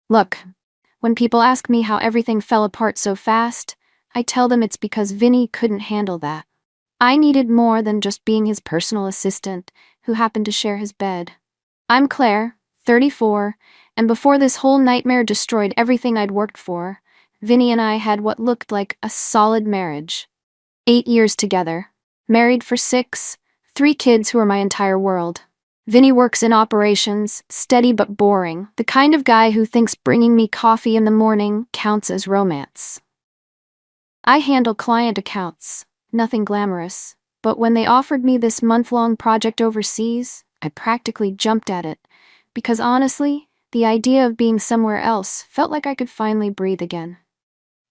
Look, when people ask me how everything fell apart so fast, I tell them it's because Vinny couldn't handle that. I needed more than just being his personal assistant who happened to share his bed. I'm Claire, 34, and before this whole nightmare destroyed everything I'd worked for, Vinny and I had what looked like a solid marriage. 8 years together, married for 6, 3 kids who are my entire world. Vinny works in operations, steady but boring, the kind of guy who thinks bringing me coffee in the morning counts as romance. I handle client accounts, nothing glamorous, but when they offered me this month-long project overseas, I practically jumped at it, because honestly, the idea of being somewhere else felt like I could finally breathe again.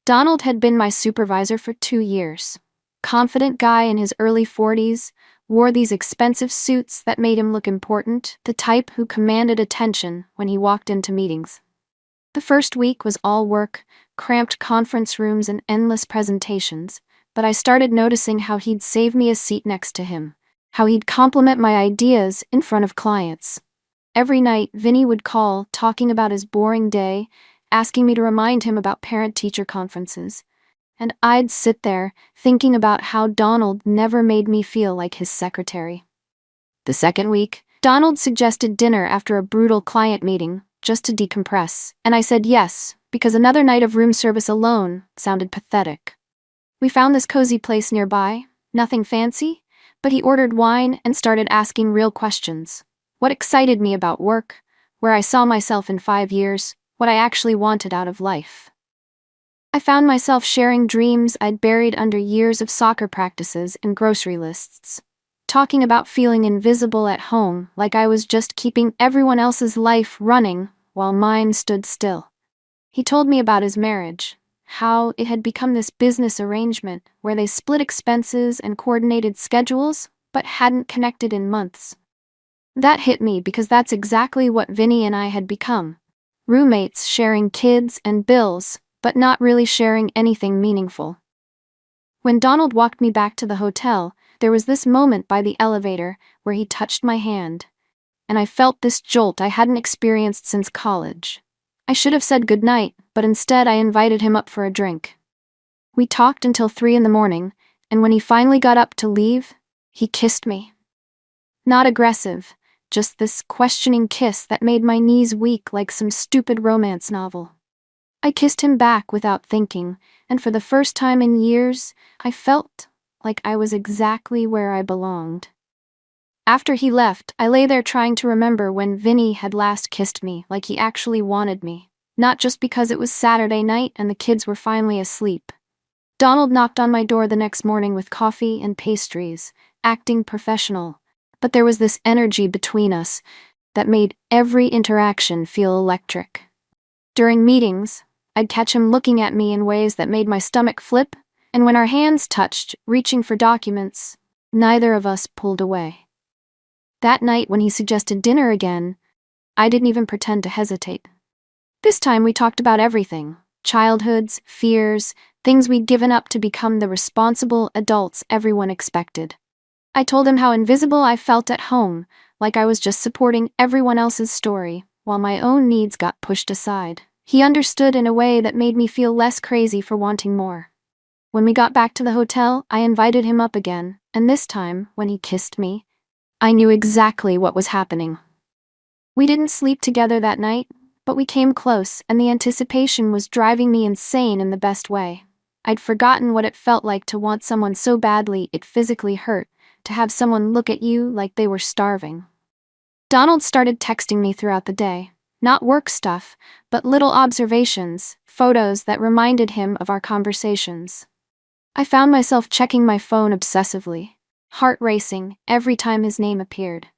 Donald had been my supervisor for 2 years. Confident guy in his early 40s, wore these expensive suits that made him look important, the type who commanded attention when he walked into meetings. The first week was all work, cramped conference rooms and endless presentations, but I started noticing how he'd save me a seat next to him, how he'd compliment my ideas in front of clients. Every night, Vinny would call, talking about his boring day, asking me to remind him about parent-teacher conferences. And I'd sit there, thinking about how Donald never made me feel like his secretary. The second week, Donald suggested dinner after a brutal client meeting, just to decompress, and I said yes, because another night of room service alone sounded pathetic. We found this cozy place nearby, nothing fancy, but he ordered wine and started asking real questions. What excited me about work, where I saw myself in 5 years, what I actually wanted out of life. I found myself sharing dreams I'd buried under years of soccer practices and grocery lists. Talking about feeling invisible at home, like I was just keeping everyone else's life running while mine stood still. He told me about his marriage, how it had become this business arrangement where they split expenses and coordinated schedules, but hadn't connected in months. That hit me because that's exactly what Vinny and I had become. Roommates sharing kids and bills, but not really sharing anything meaningful. When Donald walked me back to the hotel, there was this moment by the elevator where he touched my hand, and I felt this jolt I hadn't experienced since college. I should have said goodnight, but instead I invited him up for a drink. We talked until 3 in the morning, and when he finally got up to leave, he kissed me. Not aggressive, just this questioning kiss that made my knees weak like some stupid romance novel. I kissed him back without thinking, and for the first time in years, I felt like I was exactly where I belonged. After he left, I lay there trying to remember when Vinny had last kissed me like he actually wanted me, not just because it was Saturday night and the kids were finally asleep. Donald knocked on my door the next morning with coffee and pastries, acting professional, but there was this energy between us that made every interaction feel electric. During meetings, I'd catch him looking at me in ways that made my stomach flip, and when our hands touched, reaching for documents, neither of us pulled away. That night when he suggested dinner again, I didn't even pretend to hesitate. This time we talked about everything: childhoods, fears, things we'd given up to become the responsible adults everyone expected. I told him how invisible I felt at home, like I was just supporting everyone else's story, while my own needs got pushed aside. He understood in a way that made me feel less crazy for wanting more. When we got back to the hotel, I invited him up again, and this time, when he kissed me, I knew exactly what was happening. We didn't sleep together that night, but we came close, and the anticipation was driving me insane in the best way. I'd forgotten what it felt like to want someone so badly it physically hurt, to have someone look at you like they were starving. Donald started texting me throughout the day. Not work stuff, but little observations, photos that reminded him of our conversations. I found myself checking my phone obsessively, heart racing every time his name appeared.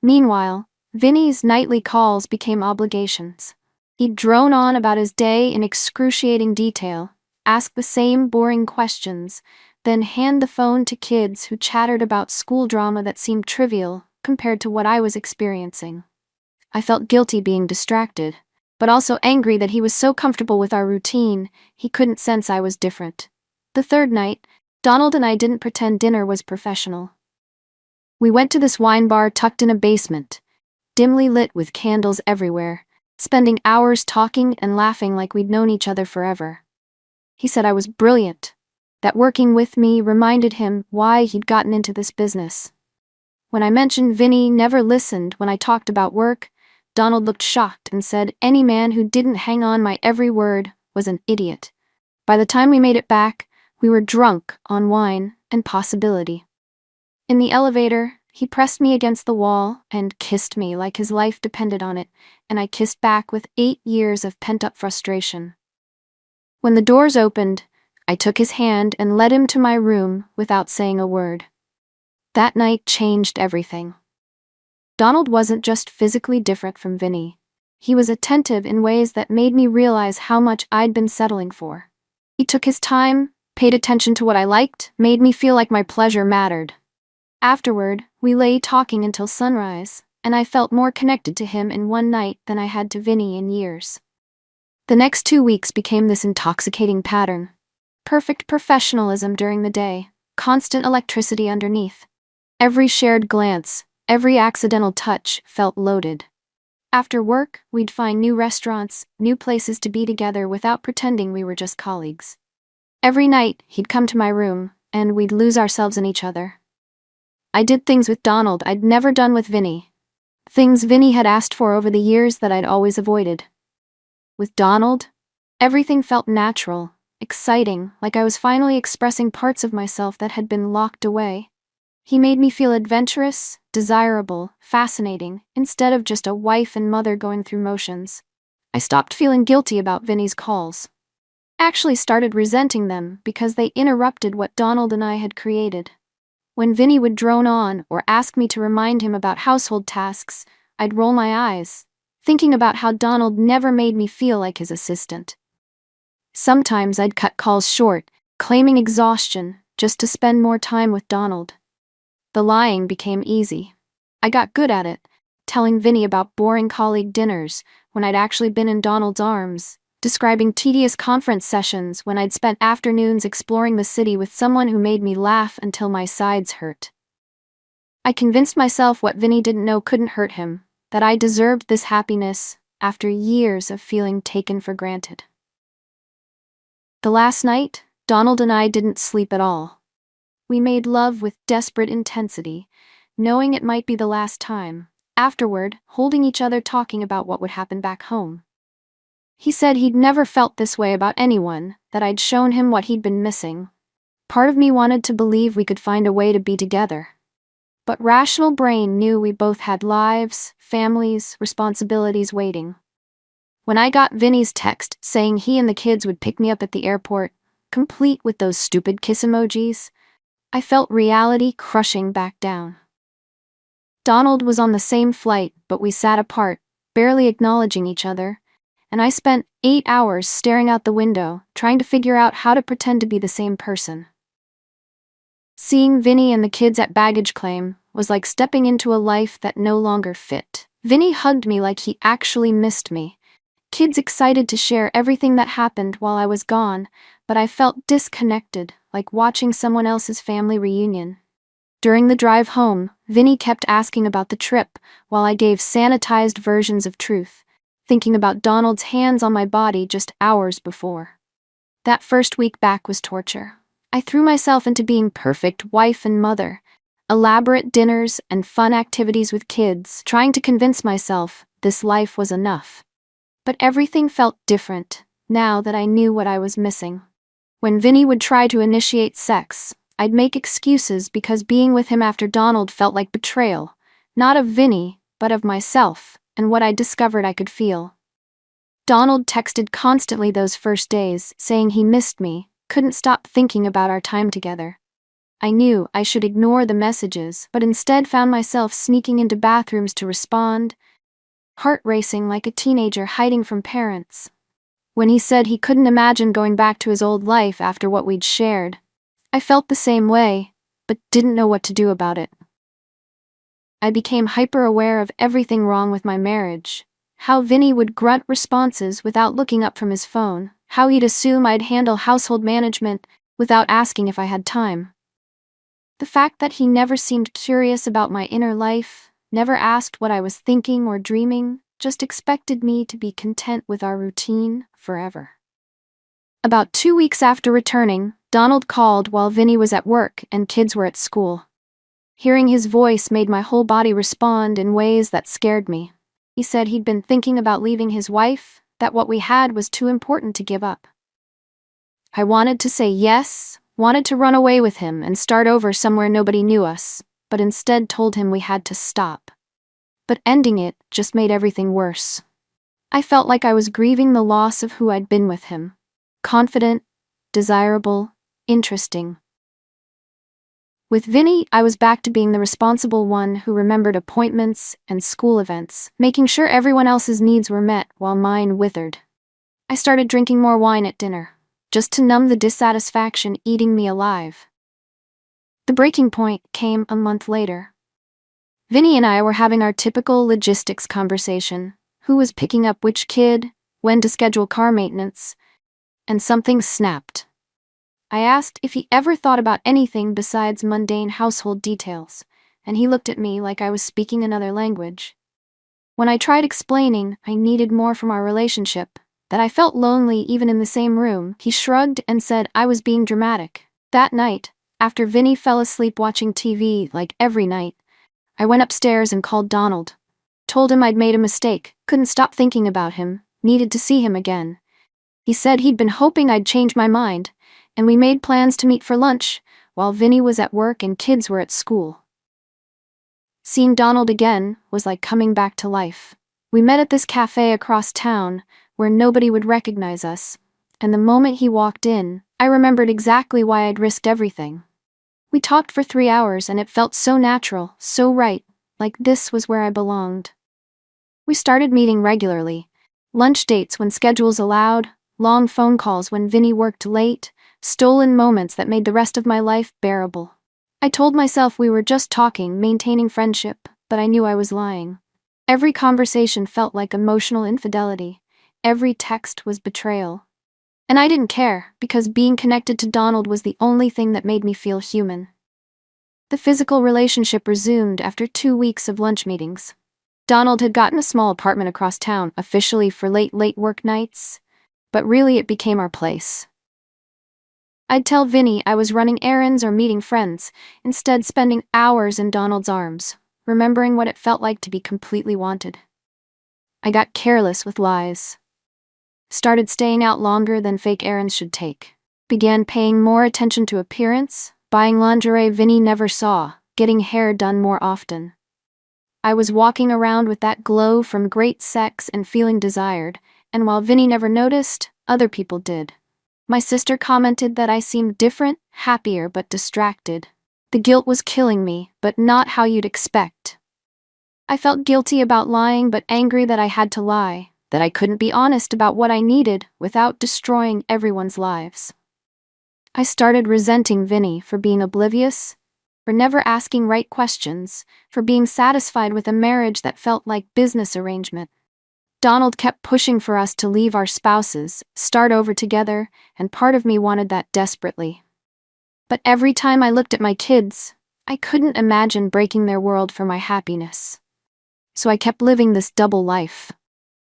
Meanwhile, Vinny's nightly calls became obligations. He'd drone on about his day in excruciating detail, ask the same boring questions, then hand the phone to kids who chattered about school drama that seemed trivial compared to what I was experiencing. I felt guilty being distracted, but also angry that he was so comfortable with our routine, he couldn't sense I was different. The third night, Donald and I didn't pretend dinner was professional. We went to this wine bar tucked in a basement, dimly lit with candles everywhere, spending hours talking and laughing like we'd known each other forever. He said I was brilliant, that working with me reminded him why he'd gotten into this business. When I mentioned Vinny never listened when I talked about work, Donald looked shocked and said any man who didn't hang on my every word was an idiot. By the time we made it back, we were drunk on wine and possibility. In the elevator, he pressed me against the wall and kissed me like his life depended on it, and I kissed back with 8 years of pent-up frustration. When the doors opened, I took his hand and led him to my room without saying a word. That night changed everything. Donald wasn't just physically different from Vinny. He was attentive in ways that made me realize how much I'd been settling for. He took his time, paid attention to what I liked, made me feel like my pleasure mattered. Afterward, we lay talking until sunrise, and I felt more connected to him in one night than I had to Vinny in years. The next 2 weeks became this intoxicating pattern. Perfect professionalism during the day, constant electricity underneath. Every shared glance, every accidental touch felt loaded. After work, we'd find new restaurants, new places to be together without pretending we were just colleagues. Every night, he'd come to my room, and we'd lose ourselves in each other. I did things with Donald I'd never done with Vinny. Things Vinny had asked for over the years that I'd always avoided. With Donald, everything felt natural, exciting, like I was finally expressing parts of myself that had been locked away. He made me feel adventurous, desirable, fascinating, instead of just a wife and mother going through motions. I stopped feeling guilty about Vinny's calls. Actually started resenting them because they interrupted what Donald and I had created. When Vinny would drone on or ask me to remind him about household tasks, I'd roll my eyes, thinking about how Donald never made me feel like his assistant. Sometimes I'd cut calls short, claiming exhaustion, just to spend more time with Donald. The lying became easy. I got good at it, telling Vinny about boring colleague dinners when I'd actually been in Donald's arms, describing tedious conference sessions when I'd spent afternoons exploring the city with someone who made me laugh until my sides hurt. I convinced myself what Vinny didn't know couldn't hurt him, that I deserved this happiness after years of feeling taken for granted. The last night, Donald and I didn't sleep at all. We made love with desperate intensity, knowing it might be the last time, afterward, holding each other talking about what would happen back home. He said he'd never felt this way about anyone, that I'd shown him what he'd been missing. Part of me wanted to believe we could find a way to be together. But rational brain knew we both had lives, families, responsibilities waiting. When I got Vinny's text saying he and the kids would pick me up at the airport, complete with those stupid kiss emojis, I felt reality crushing back down. Donald was on the same flight, but we sat apart, barely acknowledging each other, and I spent 8 hours staring out the window, trying to figure out how to pretend to be the same person. Seeing Vinny and the kids at baggage claim was like stepping into a life that no longer fit. Vinny hugged me like he actually missed me. Kids excited to share everything that happened while I was gone, but I felt disconnected, like watching someone else's family reunion. During the drive home, Vinny kept asking about the trip, while I gave sanitized versions of truth, thinking about Donald's hands on my body just hours before. That first week back was torture. I threw myself into being perfect wife and mother, elaborate dinners and fun activities with kids, trying to convince myself this life was enough. But everything felt different, now that I knew what I was missing. When Vinny would try to initiate sex, I'd make excuses because being with him after Donald felt like betrayal, not of Vinny, but of myself, and what I discovered I could feel. Donald texted constantly those first days, saying he missed me, couldn't stop thinking about our time together. I knew I should ignore the messages, but instead found myself sneaking into bathrooms to respond, heart racing like a teenager hiding from parents. When he said he couldn't imagine going back to his old life after what we'd shared, I felt the same way, but didn't know what to do about it. I became hyper-aware of everything wrong with my marriage. How Vinny would grunt responses without looking up from his phone, how he'd assume I'd handle household management without asking if I had time. The fact that he never seemed curious about my inner life, never asked what I was thinking or dreaming, just expected me to be content with our routine forever. About 2 weeks after returning, Donald called while Vinny was at work and kids were at school. Hearing his voice made my whole body respond in ways that scared me. He said he'd been thinking about leaving his wife, that what we had was too important to give up. I wanted to say yes, wanted to run away with him and start over somewhere nobody knew us, but instead told him we had to stop. But ending it just made everything worse. I felt like I was grieving the loss of who I'd been with him. Confident, desirable, interesting. With Vinny, I was back to being the responsible one who remembered appointments and school events, making sure everyone else's needs were met while mine withered. I started drinking more wine at dinner, just to numb the dissatisfaction eating me alive. The breaking point came a month later. Vinny and I were having our typical logistics conversation: who was picking up which kid, when to schedule car maintenance, and something snapped. I asked if he ever thought about anything besides mundane household details, and he looked at me like I was speaking another language. When I tried explaining I needed more from our relationship, that I felt lonely even in the same room, he shrugged and said I was being dramatic. That night, after Vinny fell asleep watching TV like every night, I went upstairs and called Donald. Told him I'd made a mistake, couldn't stop thinking about him, needed to see him again. He said he'd been hoping I'd change my mind, and we made plans to meet for lunch, while Vinny was at work and kids were at school. Seeing Donald again was like coming back to life. We met at this cafe across town, where nobody would recognize us, and the moment he walked in, I remembered exactly why I'd risked everything. We talked for 3 hours and it felt so natural, so right, like this was where I belonged. We started meeting regularly, lunch dates when schedules allowed, long phone calls when Vinny worked late, stolen moments that made the rest of my life bearable. I told myself we were just talking, maintaining friendship, but I knew I was lying. Every conversation felt like emotional infidelity. Every text was betrayal. And I didn't care, because being connected to Donald was the only thing that made me feel human. The physical relationship resumed after 2 weeks of lunch meetings. Donald had gotten a small apartment across town, officially for late work nights, but really it became our place. I'd tell Vinny I was running errands or meeting friends, instead spending hours in Donald's arms, remembering what it felt like to be completely wanted. I got careless with lies. Started staying out longer than fake errands should take. Began paying more attention to appearance, buying lingerie Vinny never saw, getting hair done more often. I was walking around with that glow from great sex and feeling desired, and while Vinny never noticed, other people did. My sister commented that I seemed different, happier, but distracted. The guilt was killing me, but not how you'd expect. I felt guilty about lying, but angry that I had to lie, that I couldn't be honest about what I needed without destroying everyone's lives. I started resenting Vinny for being oblivious, for never asking right questions, for being satisfied with a marriage that felt like business arrangement. Donald kept pushing for us to leave our spouses, start over together, and part of me wanted that desperately. But every time I looked at my kids, I couldn't imagine breaking their world for my happiness. So I kept living this double life.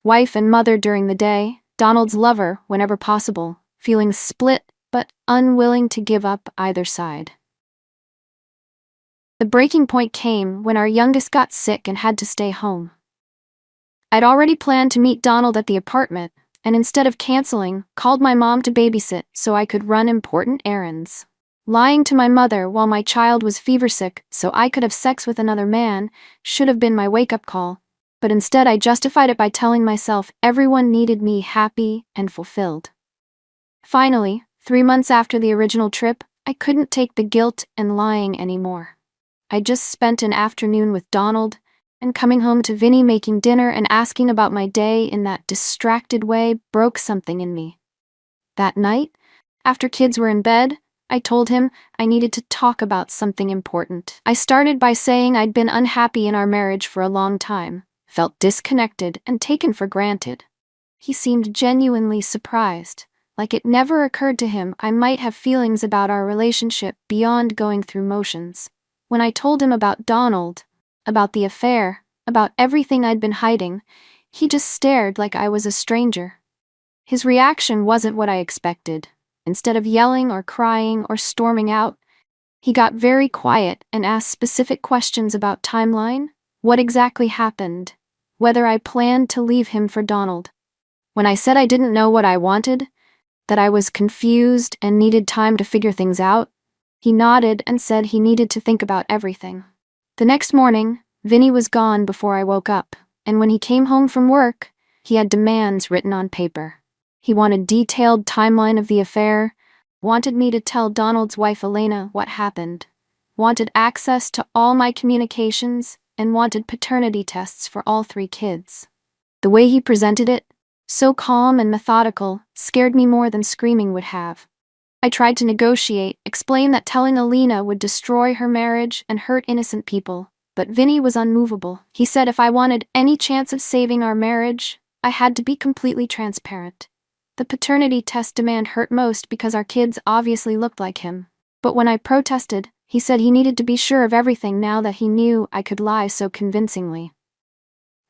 Wife and mother during the day, Donald's lover whenever possible, feeling split but unwilling to give up either side. The breaking point came when our youngest got sick and had to stay home. I'd already planned to meet Donald at the apartment, and instead of canceling, called my mom to babysit so I could run important errands. Lying to my mother while my child was feversick so I could have sex with another man should have been my wake-up call, but instead I justified it by telling myself everyone needed me happy and fulfilled. Finally, 3 months after the original trip, I couldn't take the guilt and lying anymore. I just spent an afternoon with Donald, and coming home to Vinny making dinner and asking about my day in that distracted way broke something in me. That night, after kids were in bed, I told him I needed to talk about something important. I started by saying I'd been unhappy in our marriage for a long time, felt disconnected and taken for granted. He seemed genuinely surprised, like it never occurred to him I might have feelings about our relationship beyond going through motions. When I told him about Donald, about the affair, about everything I'd been hiding, He just stared like I was a stranger. His reaction wasn't what I expected. Instead of yelling or crying or storming out, he got very quiet and asked specific questions about timeline, what exactly happened, whether I planned to leave him for Donald. When I said I didn't know what I wanted, that I was confused and needed time to figure things out, he nodded and said he needed to think about everything. The next morning, Vinny was gone before I woke up, and when he came home from work, he had demands written on paper. He wanted detailed timeline of the affair, wanted me to tell Donald's wife Elena what happened, wanted access to all my communications, and wanted paternity tests for all 3 kids. The way he presented it, so calm and methodical, scared me more than screaming would have. I tried to negotiate, explain that telling Elena would destroy her marriage and hurt innocent people, but Vinny was unmovable. He said if I wanted any chance of saving our marriage, I had to be completely transparent. The paternity test demand hurt most because our kids obviously looked like him. But when I protested, he said he needed to be sure of everything now that he knew I could lie so convincingly.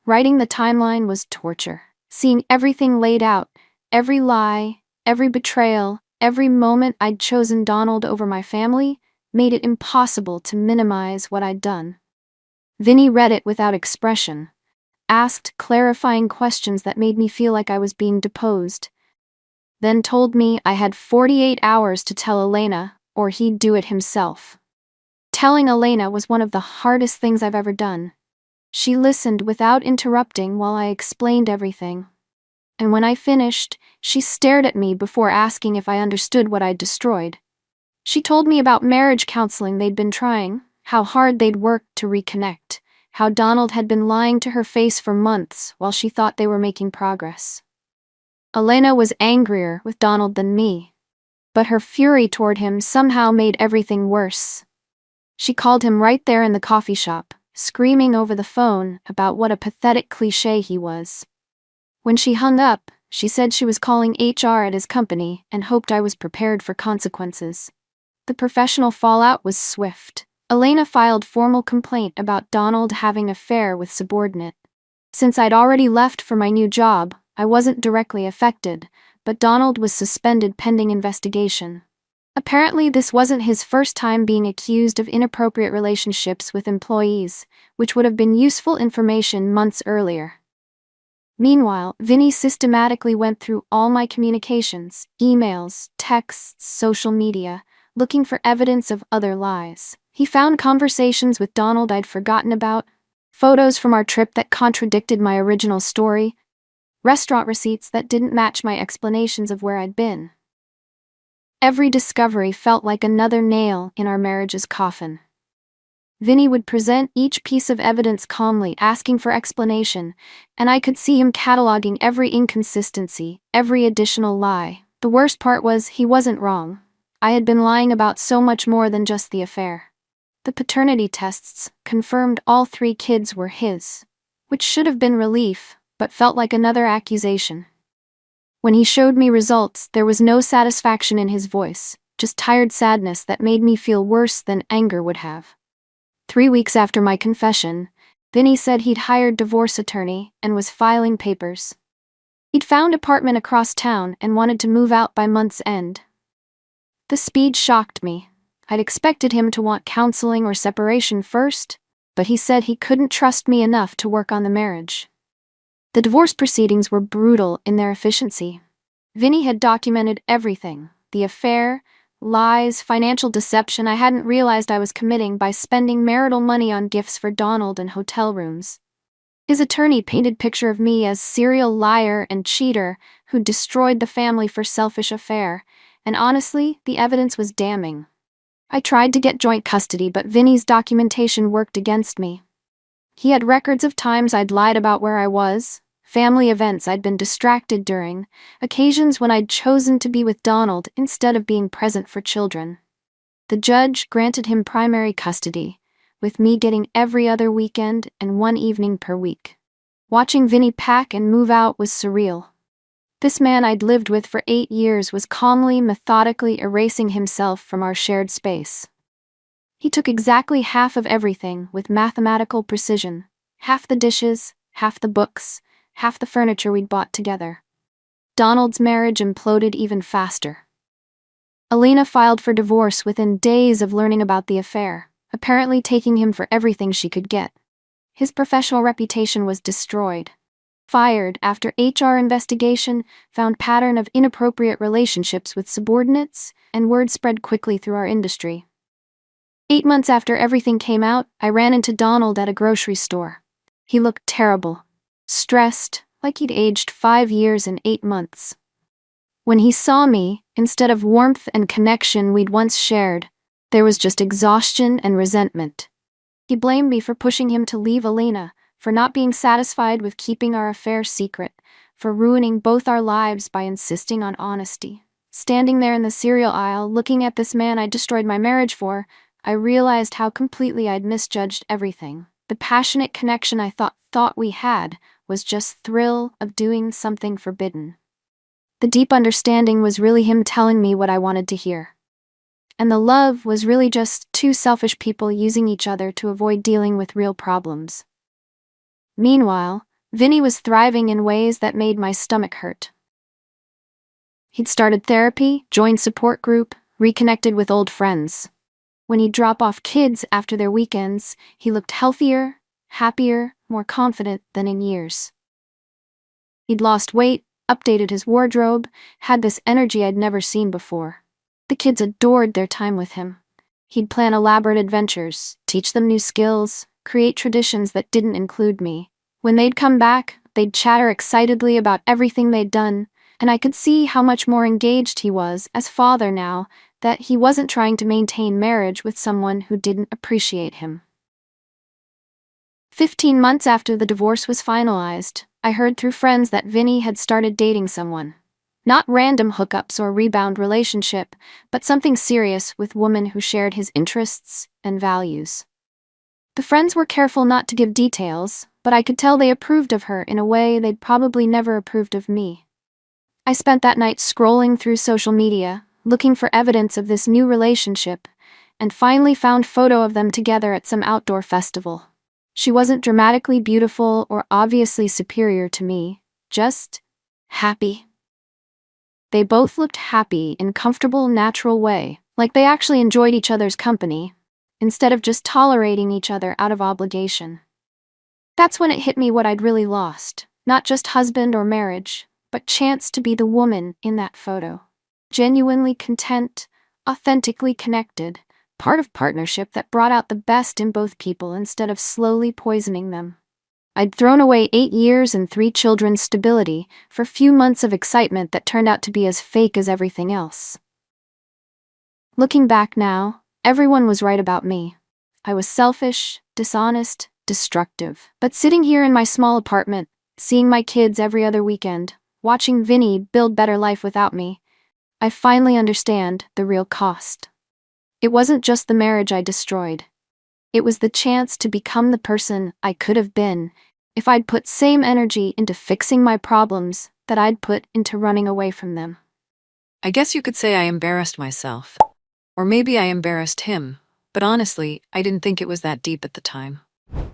Writing the timeline was torture. Seeing everything laid out, every lie, every betrayal, every moment I'd chosen Donald over my family, made it impossible to minimize what I'd done. Vinny read it without expression, asked clarifying questions that made me feel like I was being deposed, then told me I had 48 hours to tell Elena, or he'd do it himself. Telling Elena was one of the hardest things I've ever done. She listened without interrupting while I explained everything. And when I finished, she stared at me before asking if I understood what I'd destroyed. She told me about marriage counseling they'd been trying, how hard they'd worked to reconnect, how Donald had been lying to her face for months while she thought they were making progress. Elena was angrier with Donald than me, but her fury toward him somehow made everything worse. She called him right there in the coffee shop, screaming over the phone about what a pathetic cliché he was. When she hung up, she said she was calling HR at his company and hoped I was prepared for consequences. The professional fallout was swift. Elena filed formal complaint about Donald having an affair with subordinate. Since I'd already left for my new job, I wasn't directly affected, but Donald was suspended pending investigation. Apparently, this wasn't his first time being accused of inappropriate relationships with employees, which would have been useful information months earlier. Meanwhile, Vinny systematically went through all my communications, emails, texts, social media, looking for evidence of other lies. He found conversations with Donald I'd forgotten about, photos from our trip that contradicted my original story, restaurant receipts that didn't match my explanations of where I'd been. Every discovery felt like another nail in our marriage's coffin. Vinny would present each piece of evidence calmly, asking for explanation, and I could see him cataloging every inconsistency, every additional lie. The worst part was he wasn't wrong. I had been lying about so much more than just the affair. The paternity tests confirmed all 3 kids were his, which should have been relief, but felt like another accusation. When he showed me results, there was no satisfaction in his voice, just tired sadness that made me feel worse than anger would have. 3 weeks after my confession, Vinny said he'd hired a divorce attorney and was filing papers. He'd found an apartment across town and wanted to move out by month's end. The speed shocked me. I'd expected him to want counseling or separation first, but he said he couldn't trust me enough to work on the marriage. The divorce proceedings were brutal in their efficiency. Vinny had documented everything: the affair, lies, financial deception I hadn't realized I was committing by spending marital money on gifts for Donald and hotel rooms. His attorney painted a picture of me as serial liar and cheater who destroyed the family for selfish affair, and honestly, the evidence was damning. I tried to get joint custody, but Vinny's documentation worked against me. He had records of times I'd lied about where I was, family events I'd been distracted during, occasions when I'd chosen to be with Donald instead of being present for children. The judge granted him primary custody, with me getting every other weekend and 1 evening per week. Watching Vinny pack and move out was surreal. This man I'd lived with for 8 years was calmly, methodically erasing himself from our shared space. He took exactly half of everything with mathematical precision: half the dishes, half the books, half the furniture we'd bought together. Donald's marriage imploded even faster. Alina filed for divorce within days of learning about the affair, apparently taking him for everything she could get. His professional reputation was destroyed. Fired after HR investigation found pattern of inappropriate relationships with subordinates, and word spread quickly through our industry. 8 months after everything came out, I ran into Donald at a grocery store. He looked terrible, stressed, like he'd aged 5 years in 8 months. When he saw me, instead of warmth and connection we'd once shared, there was just exhaustion and resentment. He blamed me for pushing him to leave Alina, for not being satisfied with keeping our affair secret, for ruining both our lives by insisting on honesty. Standing there in the cereal aisle, looking at this man I destroyed my marriage for, I realized how completely I'd misjudged everything. The passionate connection I thought we had was just thrill of doing something forbidden. The deep understanding was really him telling me what I wanted to hear. And the love was really just two selfish people using each other to avoid dealing with real problems. Meanwhile, Vinny was thriving in ways that made my stomach hurt. He'd started therapy, joined support group, reconnected with old friends. When he'd drop off kids after their weekends, he looked healthier, happier, more confident than in years. He'd lost weight, updated his wardrobe, had this energy I'd never seen before. The kids adored their time with him. He'd plan elaborate adventures, teach them new skills, create traditions that didn't include me. When they'd come back, they'd chatter excitedly about everything they'd done, and I could see how much more engaged he was as father now, that he wasn't trying to maintain marriage with someone who didn't appreciate him. 15 months after the divorce was finalized, I heard through friends that Vinny had started dating someone. Not random hookups or rebound relationship, but something serious with women who shared his interests and values. The friends were careful not to give details, but I could tell they approved of her in a way they'd probably never approved of me. I spent that night scrolling through social media, looking for evidence of this new relationship, and finally found photo of them together at some outdoor festival. She wasn't dramatically beautiful or obviously superior to me, just happy. They both looked happy in comfortable, natural way, like they actually enjoyed each other's company, instead of just tolerating each other out of obligation. That's when it hit me what I'd really lost, not just husband or marriage, but chance to be the woman in that photo. Genuinely content, authentically connected, part of partnership that brought out the best in both people instead of slowly poisoning them. I'd thrown away 8 years and 3 children's stability for few months of excitement that turned out to be as fake as everything else. Looking back now, everyone was right about me. I was selfish, dishonest, destructive. But sitting here in my small apartment, seeing my kids every other weekend, watching Vinny build better life without me, I finally understand the real cost. It wasn't just the marriage I destroyed. It was the chance to become the person I could have been if I'd put same energy into fixing my problems that I'd put into running away from them. I guess you could say I embarrassed myself. Or maybe I embarrassed him, but honestly, I didn't think it was that deep at the time.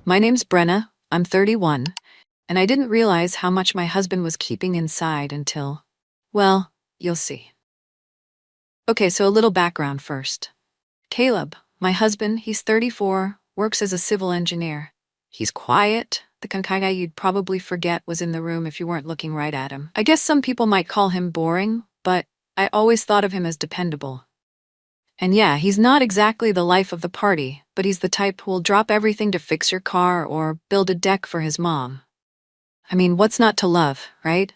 My name's Brenna, I'm 31, and I didn't realize how much my husband was keeping inside until, well, you'll see. Okay, so a little background first. Caleb, my husband, he's 34, works as a civil engineer. He's quiet, the kind of guy you'd probably forget was in the room if you weren't looking right at him. I guess some people might call him boring, but I always thought of him as dependable. And yeah, he's not exactly the life of the party, but he's the type who'll drop everything to fix your car or build a deck for his mom. I mean, what's not to love, right?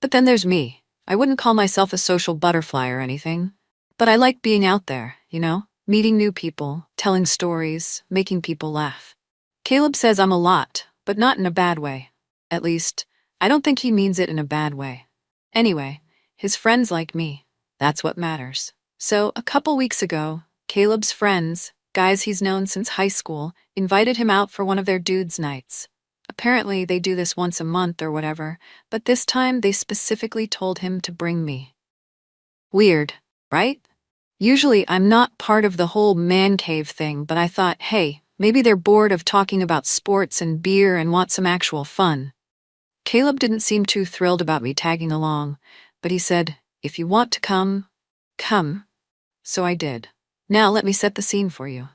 But then there's me. I wouldn't call myself a social butterfly or anything, but I like being out there, meeting new people, telling stories, making people laugh. Caleb says I'm a lot, but not in a bad way. At least, I don't think he means it in a bad way. Anyway, his friends like me. That's what matters. So, a couple weeks ago, Caleb's friends, guys he's known since high school, invited him out for one of their dudes' nights. Apparently, they do this once a month or whatever, but this time they specifically told him to bring me. Weird, right? Usually, I'm not part of the whole man cave thing, but I thought, hey, maybe they're bored of talking about sports and beer and want some actual fun. Caleb didn't seem too thrilled about me tagging along, but he said, "If you want to come, come." So I did. Now let me set the scene for you.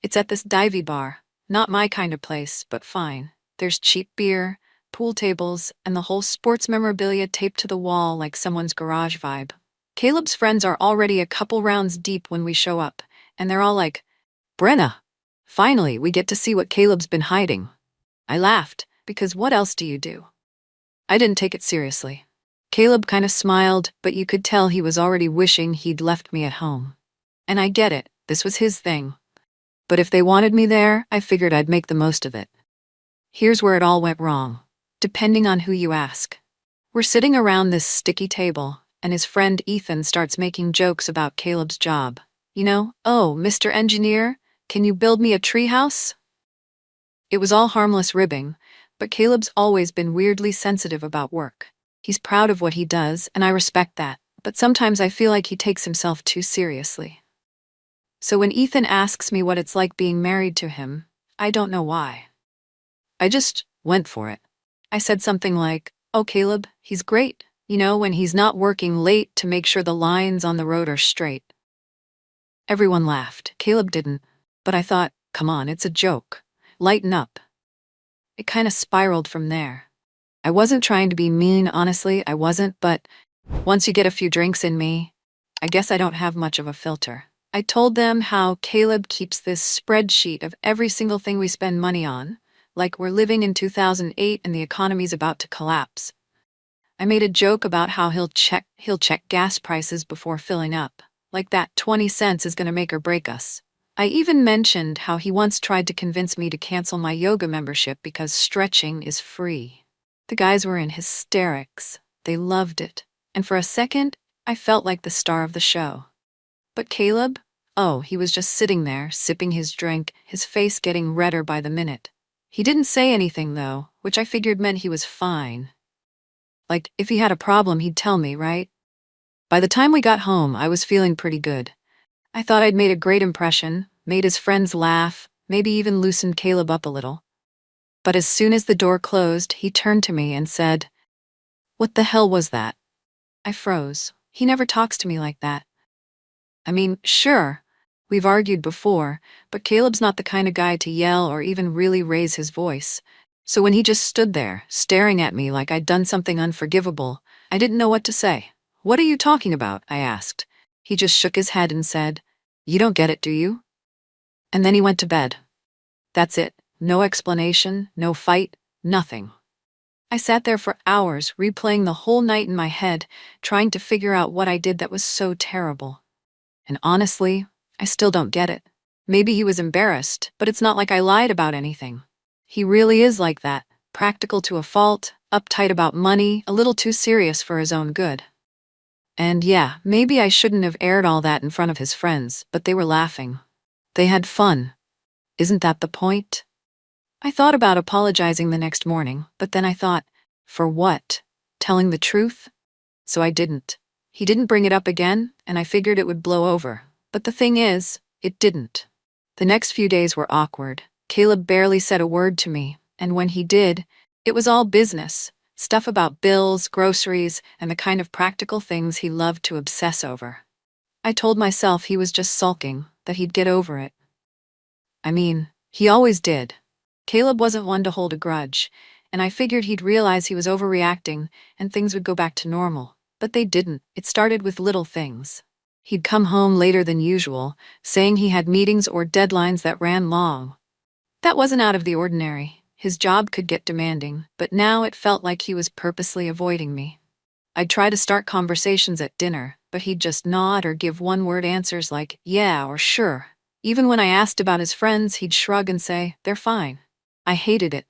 It's at this divey bar. Not my kind of place, but fine. There's cheap beer, pool tables, and the whole sports memorabilia taped to the wall like someone's garage vibe. Caleb's friends are already a couple rounds deep when we show up, and they're all like, "Brenna, finally, we get to see what Caleb's been hiding." I laughed, because what else do you do? I didn't take it seriously. Caleb kind of smiled, but you could tell he was already wishing he'd left me at home. And I get it, this was his thing. But if they wanted me there, I figured I'd make the most of it. Here's where it all went wrong, depending on who you ask. We're sitting around this sticky table, and his friend Ethan starts making jokes about Caleb's job. You know, "Oh, Mr. Engineer, can you build me a treehouse?" It was all harmless ribbing, but Caleb's always been weirdly sensitive about work. He's proud of what he does, and I respect that, but sometimes I feel like he takes himself too seriously. So when Ethan asks me what it's like being married to him, I don't know why. I just went for it. I said something like, "Oh, Caleb, he's great, you know, when he's not working late to make sure the lines on the road are straight." Everyone laughed. Caleb didn't. But I thought, come on, it's a joke. Lighten up. It kind of spiraled from there. I wasn't trying to be mean, honestly, I wasn't, but once you get a few drinks in me, I guess I don't have much of a filter. I told them how Caleb keeps this spreadsheet of every single thing we spend money on, like we're living in 2008 and the economy's about to collapse. I made a joke about how he'll check gas prices before filling up, like that 20 cents is going to make or break us. I even mentioned how he once tried to convince me to cancel my yoga membership because stretching is free. The guys were in hysterics. They loved it. And for a second, I felt like the star of the show. But Caleb? Oh, he was just sitting there, sipping his drink, his face getting redder by the minute. He didn't say anything, though, which I figured meant he was fine. Like, if he had a problem, he'd tell me, right? By the time we got home, I was feeling pretty good. I thought I'd made a great impression, made his friends laugh, maybe even loosened Caleb up a little. But as soon as the door closed, he turned to me and said, "What the hell was that?" I froze. He never talks to me like that. I mean, sure, we've argued before, but Caleb's not the kind of guy to yell or even really raise his voice. So when he just stood there, staring at me like I'd done something unforgivable, I didn't know what to say. "What are you talking about?" I asked. He just shook his head and said, "You don't get it, do you?" And then he went to bed. That's it. No explanation, no fight, nothing. I sat there for hours, replaying the whole night in my head, trying to figure out what I did that was so terrible. And honestly, I still don't get it. Maybe he was embarrassed, but it's not like I lied about anything. He really is like that, practical to a fault, uptight about money, a little too serious for his own good. And yeah, maybe I shouldn't have aired all that in front of his friends, but they were laughing. They had fun. Isn't that the point? I thought about apologizing the next morning, but then I thought, for what? Telling the truth? So I didn't. He didn't bring it up again, and I figured it would blow over. But the thing is, it didn't. The next few days were awkward. Caleb barely said a word to me, and when he did, it was all business. Stuff about bills, groceries, and the kind of practical things he loved to obsess over. I told myself he was just sulking, that he'd get over it. I mean, he always did. Caleb wasn't one to hold a grudge, and I figured he'd realize he was overreacting and things would go back to normal. But they didn't. It started with little things. He'd come home later than usual, saying he had meetings or deadlines that ran long. That wasn't out of the ordinary. His job could get demanding, but now it felt like he was purposely avoiding me. I'd try to start conversations at dinner, but he'd just nod or give one-word answers like, "Yeah," or "Sure." Even when I asked about his friends, he'd shrug and say, "They're fine." I hated it.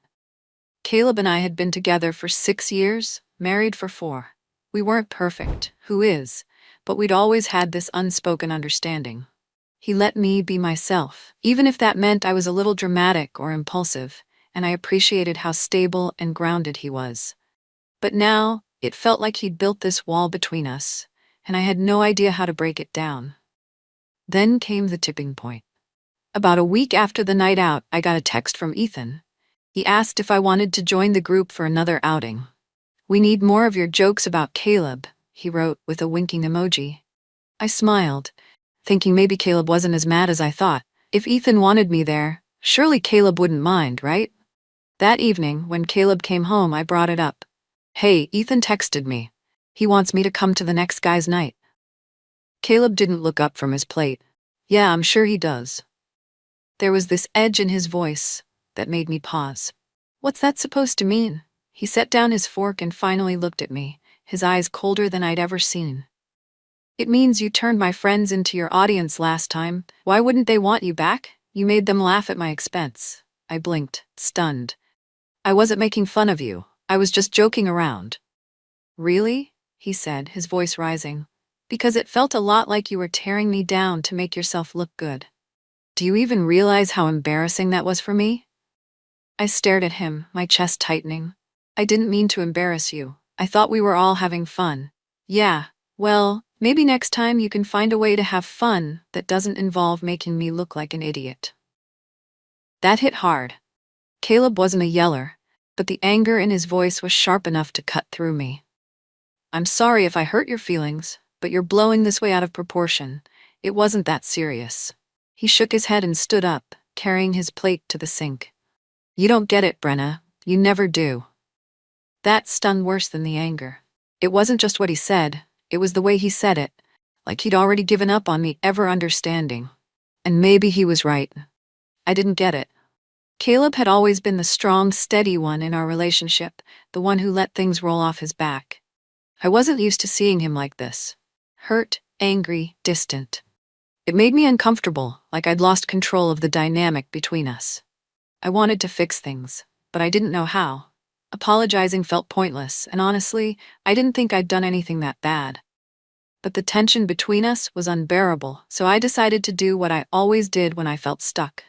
Caleb and I had been together for 6 years, married for 4. We weren't perfect, who is? But we'd always had this unspoken understanding. He let me be myself, even if that meant I was a little dramatic or impulsive, and I appreciated how stable and grounded he was. But now, it felt like he'd built this wall between us, and I had no idea how to break it down. Then came the tipping point. About a week after the night out, I got a text from Ethan. He asked if I wanted to join the group for another outing. "We need more of your jokes about Caleb," he wrote with a winking emoji. I smiled, thinking maybe Caleb wasn't as mad as I thought. If Ethan wanted me there, surely Caleb wouldn't mind, right? That evening, when Caleb came home, I brought it up. "Hey, Ethan texted me. He wants me to come to the next guy's night." Caleb didn't look up from his plate. "Yeah, I'm sure he does." There was this edge in his voice that made me pause. "What's that supposed to mean?" He set down his fork and finally looked at me, his eyes colder than I'd ever seen. "It means you turned my friends into your audience last time. Why wouldn't they want you back? You made them laugh at my expense." I blinked, stunned. "I wasn't making fun of you. I was just joking around." "Really?" he said, his voice rising. "Because it felt a lot like you were tearing me down to make yourself look good. Do you even realize how embarrassing that was for me?" I stared at him, my chest tightening. "I didn't mean to embarrass you. I thought we were all having fun." "Yeah, well, maybe next time you can find a way to have fun that doesn't involve making me look like an idiot." That hit hard. Caleb wasn't a yeller, but the anger in his voice was sharp enough to cut through me. "I'm sorry if I hurt your feelings, but you're blowing this way out of proportion. It wasn't that serious." He shook his head and stood up, carrying his plate to the sink. "You don't get it, Brenna. You never do." That stung worse than the anger. It wasn't just what he said, it was the way he said it, like he'd already given up on me ever understanding. And maybe he was right. I didn't get it. Caleb had always been the strong, steady one in our relationship, the one who let things roll off his back. I wasn't used to seeing him like this. Hurt, angry, distant. It made me uncomfortable, like I'd lost control of the dynamic between us. I wanted to fix things, but I didn't know how. Apologizing felt pointless, and honestly, I didn't think I'd done anything that bad. But the tension between us was unbearable, so I decided to do what I always did when I felt stuck.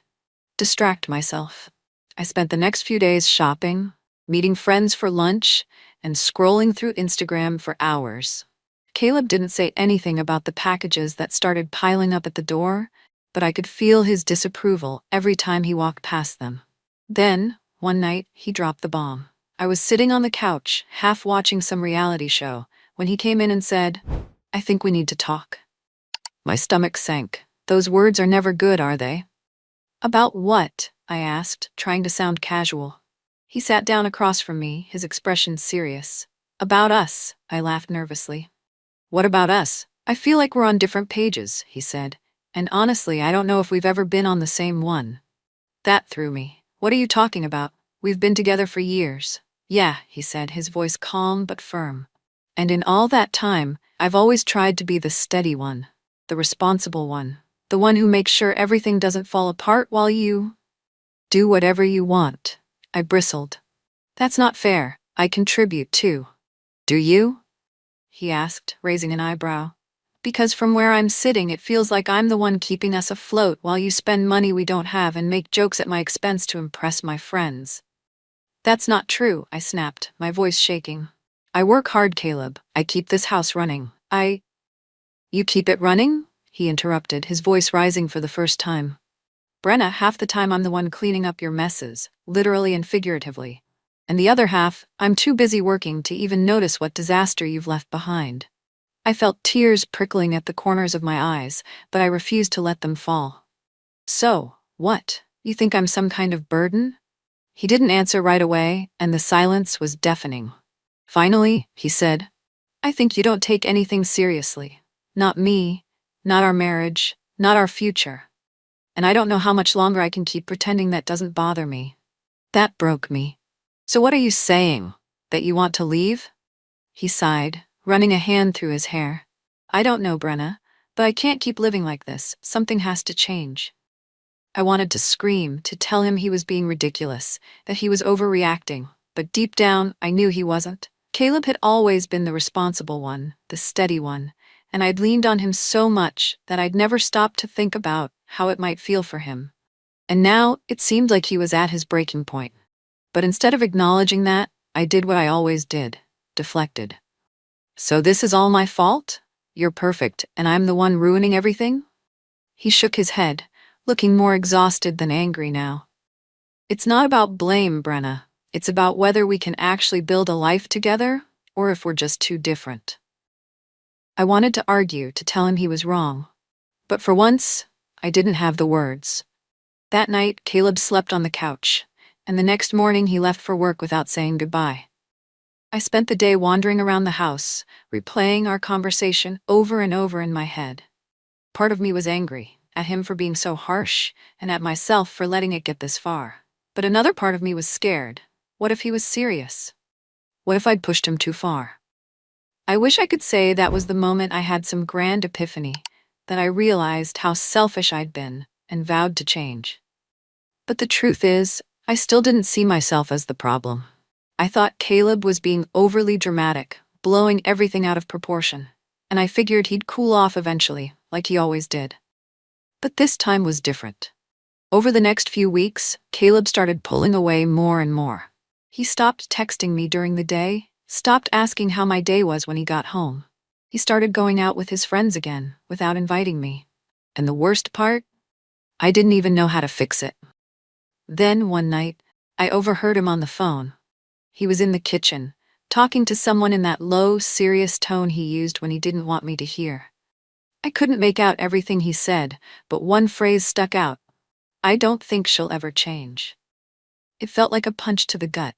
Distract myself. I spent the next few days shopping, meeting friends for lunch, and scrolling through Instagram for hours. Caleb didn't say anything about the packages that started piling up at the door, but I could feel his disapproval every time he walked past them. Then, one night, he dropped the bomb. I was sitting on the couch, half watching some reality show, when he came in and said, "I think we need to talk." My stomach sank. Those words are never good, are they? "About what?" I asked, trying to sound casual. He sat down across from me, his expression serious. "About us," I laughed nervously. "What about us? I feel like we're on different pages," he said. "And honestly, I don't know if we've ever been on the same one." That threw me. "What are you talking about? We've been together for years." "Yeah," he said, his voice calm but firm. "And in all that time, I've always tried to be the steady one, the responsible one, the one who makes sure everything doesn't fall apart while you do whatever you want." I bristled. "That's not fair. I contribute too." "Do you?" he asked, raising an eyebrow. "Because from where I'm sitting, it feels like I'm the one keeping us afloat while you spend money we don't have and make jokes at my expense to impress my friends." "That's not true," I snapped, my voice shaking. "I work hard, Caleb. I keep this house running. You keep it running?" he interrupted, his voice rising for the first time. "Brenna, half the time I'm the one cleaning up your messes, literally and figuratively. And the other half, I'm too busy working to even notice what disaster you've left behind." I felt tears prickling at the corners of my eyes, but I refused to let them fall. "So, what? You think I'm some kind of burden?" He didn't answer right away, and the silence was deafening. Finally, he said, "I think you don't take anything seriously. Not me, not our marriage, not our future. And I don't know how much longer I can keep pretending that doesn't bother me." That broke me. "So what are you saying? That you want to leave?" He sighed, running a hand through his hair. "I don't know, Brenna, but I can't keep living like this. Something has to change." I wanted to scream, to tell him he was being ridiculous, that he was overreacting, but deep down, I knew he wasn't. Caleb had always been the responsible one, the steady one, and I'd leaned on him so much that I'd never stopped to think about how it might feel for him. And now, it seemed like he was at his breaking point. But instead of acknowledging that, I did what I always did, deflected. "So this is all my fault? You're perfect, and I'm the one ruining everything?" He shook his head, looking more exhausted than angry now. "It's not about blame, Brenna. It's about whether we can actually build a life together, or if we're just too different. I wanted to argue, to tell him he was wrong. But for once, I didn't have the words. That night, Caleb slept on the couch, and the next morning he left for work without saying goodbye. I spent the day wandering around the house, replaying our conversation over and over in my head. Part of me was angry at him for being so harsh, and at myself for letting it get this far. But another part of me was scared. What if he was serious? What if I'd pushed him too far? I wish I could say that was the moment I had some grand epiphany, that I realized how selfish I'd been and vowed to change. But the truth is, I still didn't see myself as the problem. I thought Caleb was being overly dramatic, blowing everything out of proportion, and I figured he'd cool off eventually, like he always did. But this time was different. Over the next few weeks, Caleb started pulling away more and more. He stopped texting me during the day, stopped asking how my day was when he got home. He started going out with his friends again, without inviting me. And the worst part? I didn't even know how to fix it. Then, one night, I overheard him on the phone. He was in the kitchen, talking to someone in that low, serious tone he used when he didn't want me to hear. I couldn't make out everything he said, but one phrase stuck out. I don't think she'll ever change. It felt like a punch to the gut.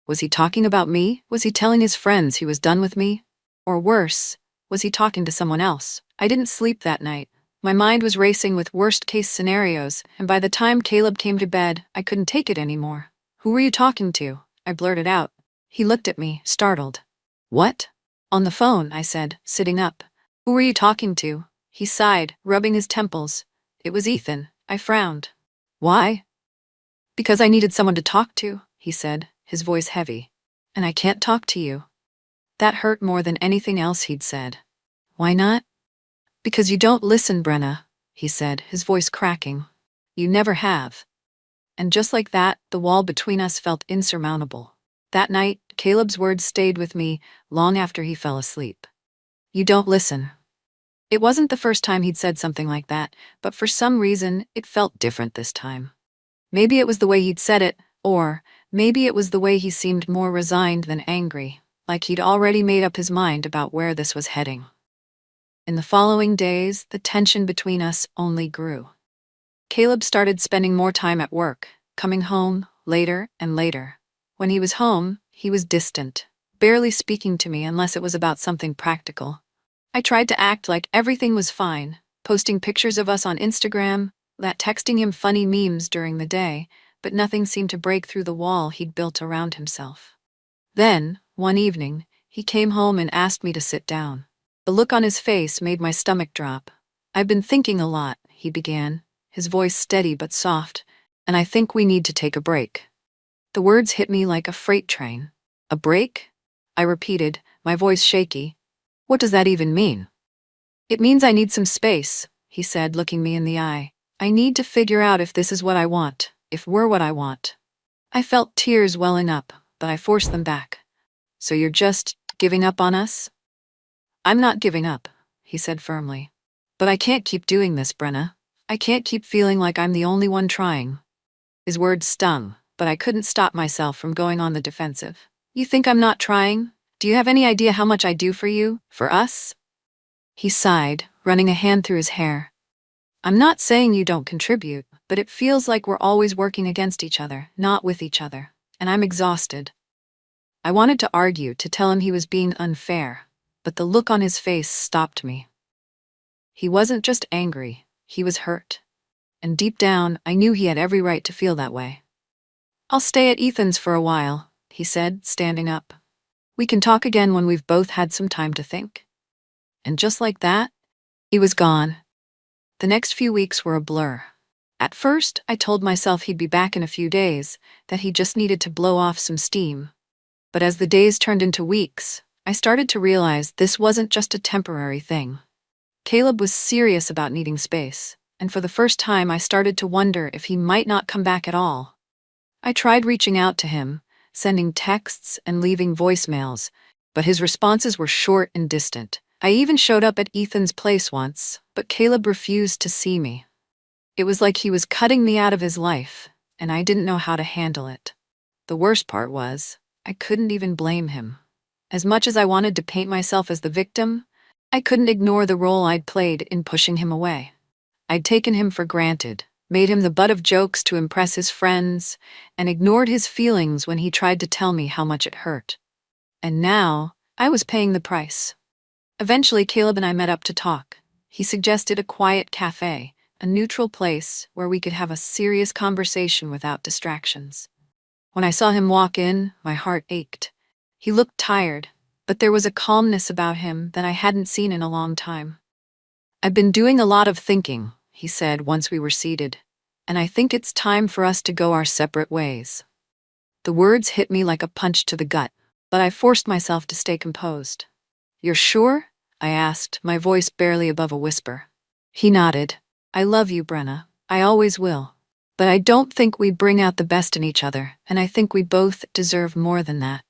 Was he talking about me? Was he telling his friends he was done with me? Or worse, was he talking to someone else? I didn't sleep that night. My mind was racing with worst-case scenarios, and by the time Caleb came to bed, I couldn't take it anymore. "Who were you talking to?" I blurted out. He looked at me, startled. "What?" "On the phone," I said, sitting up. "Who were you talking to?" He sighed, rubbing his temples. "It was Ethan." I frowned. "Why?" "Because I needed someone to talk to," he said, his voice heavy. "And I can't talk to you." That hurt more than anything else he'd said. "Why not?" "Because you don't listen, Brenna," he said, his voice cracking. "You never have." And just like that, the wall between us felt insurmountable. That night, Caleb's words stayed with me long after he fell asleep. "You don't listen." It wasn't the first time he'd said something like that, but for some reason, it felt different this time. Maybe it was the way he'd said it, or maybe it was the way he seemed more resigned than angry, like he'd already made up his mind about where this was heading. In the following days, the tension between us only grew. Caleb started spending more time at work, coming home later and later. When he was home, he was distant, barely speaking to me unless it was about something practical. I tried to act like everything was fine, posting pictures of us on Instagram, texting him funny memes during the day, but nothing seemed to break through the wall he'd built around himself. Then, one evening, he came home and asked me to sit down. The look on his face made my stomach drop. "I've been thinking a lot," he began, his voice steady but soft, "and I think we need to take a break." The words hit me like a freight train. "A break?" I repeated, my voice shaky. "What does that even mean?" "It means I need some space," he said, looking me in the eye. "I need to figure out if this is what I want, if we're what I want." I felt tears welling up, but I forced them back. "So you're just giving up on us?" "I'm not giving up," he said firmly. "But I can't keep doing this, Brenna. I can't keep feeling like I'm the only one trying." His words stung, but I couldn't stop myself from going on the defensive. "You think I'm not trying? Do you have any idea how much I do for you, for us?" He sighed, running a hand through his hair. "I'm not saying you don't contribute, but it feels like we're always working against each other, not with each other, and I'm exhausted." I wanted to argue, to tell him he was being unfair, but the look on his face stopped me. He wasn't just angry, he was hurt. And deep down, I knew he had every right to feel that way. "I'll stay at Ethan's for a while," he said, standing up. "We can talk again when we've both had some time to think." And just like that, he was gone. The next few weeks were a blur. At first, I told myself he'd be back in a few days, that he just needed to blow off some steam. But as the days turned into weeks, I started to realize this wasn't just a temporary thing. Caleb was serious about needing space, and for the first time I started to wonder if he might not come back at all. I tried reaching out to him, sending texts and leaving voicemails, but his responses were short and distant. I even showed up at Ethan's place once, but Caleb refused to see me. It was like he was cutting me out of his life, and I didn't know how to handle it. The worst part was, I couldn't even blame him. As much as I wanted to paint myself as the victim, I couldn't ignore the role I'd played in pushing him away. I'd taken him for granted, made him the butt of jokes to impress his friends, and ignored his feelings when he tried to tell me how much it hurt. And now, I was paying the price. Eventually, Caleb and I met up to talk. He suggested a quiet cafe, a neutral place where we could have a serious conversation without distractions. When I saw him walk in, my heart ached. He looked tired, but there was a calmness about him that I hadn't seen in a long time. "I've been doing a lot of thinking," he said once we were seated, "and I think it's time for us to go our separate ways." The words hit me like a punch to the gut, but I forced myself to stay composed. "You're sure?" I asked, my voice barely above a whisper. He nodded. "I love you, Brenna. I always will. But I don't think we bring out the best in each other, and I think we both deserve more than that."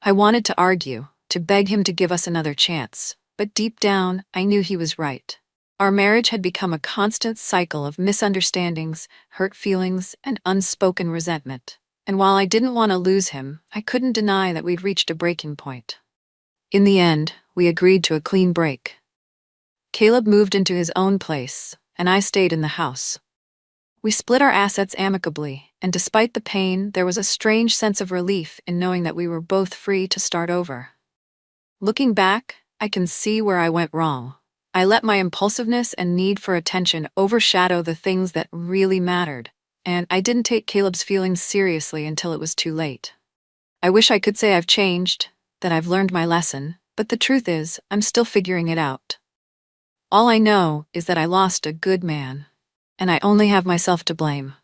I wanted to argue, to beg him to give us another chance, but deep down, I knew he was right. Our marriage had become a constant cycle of misunderstandings, hurt feelings, and unspoken resentment. And while I didn't want to lose him, I couldn't deny that we'd reached a breaking point. In the end, we agreed to a clean break. Caleb moved into his own place, and I stayed in the house. We split our assets amicably, and despite the pain, there was a strange sense of relief in knowing that we were both free to start over. Looking back, I can see where I went wrong. I let my impulsiveness and need for attention overshadow the things that really mattered, and I didn't take Caleb's feelings seriously until it was too late. I wish I could say I've changed, that I've learned my lesson, but the truth is, I'm still figuring it out. All I know is that I lost a good man, and I only have myself to blame.